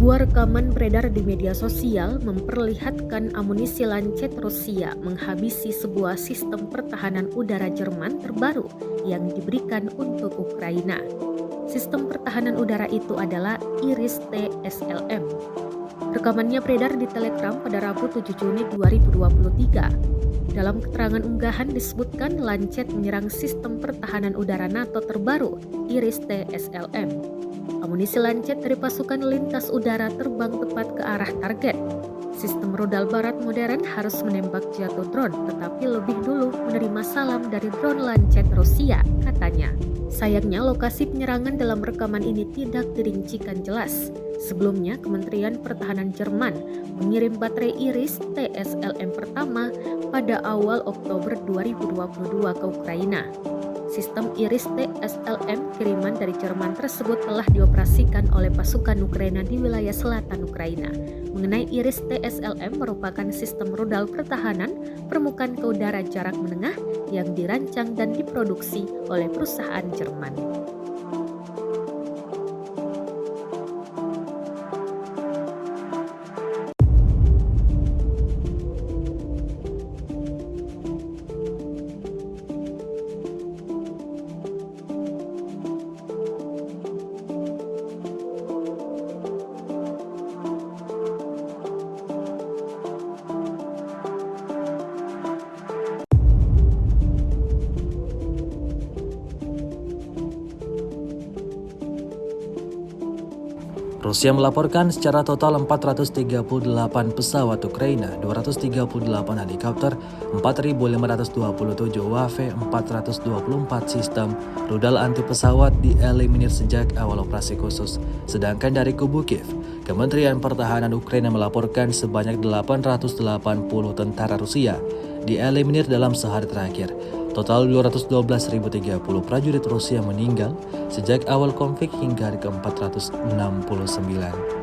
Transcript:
Sebuah rekaman beredar di media sosial memperlihatkan amunisi Lancet Rusia menghabisi sebuah sistem pertahanan udara Jerman terbaru yang diberikan untuk Ukraina. Sistem pertahanan udara itu adalah Iris-T SLM. Rekamannya beredar di Telegram pada Rabu 7 Juni 2023. Dalam keterangan unggahan disebutkan Lancet menyerang sistem pertahanan udara NATO terbaru, Iris-T SLM. Amunisi Lancet dari pasukan lintas udara terbang tepat ke arah target. Sistem rudal barat modern harus menembak jatuh drone, tetapi lebih dulu menerima salam dari drone Lancet Rusia, katanya. Sayangnya lokasi penyerangan dalam rekaman ini tidak dirincikan jelas. Sebelumnya, Kementerian Pertahanan Jerman mengirim baterai Iris TSLM pertama pada awal Oktober 2022 ke Ukraina. Sistem Iris TSLM kiriman dari Jerman tersebut telah dioperasikan oleh pasukan Ukraina di wilayah selatan Ukraina. Mengenai Iris TSLM merupakan sistem rudal pertahanan permukaan ke udara jarak menengah yang dirancang dan diproduksi oleh perusahaan Jerman. Rusia melaporkan secara total 438 pesawat Ukraina, 238 helikopter, 4.527 UAV, 424 sistem rudal anti pesawat dieliminir sejak awal operasi khusus. Sedangkan dari kubu Kiev, Kementerian Pertahanan Ukraina melaporkan sebanyak 880 tentara Rusia dieliminir dalam sehari terakhir. Total 212.030 prajurit Rusia meninggal sejak awal konflik hingga hari ke-469.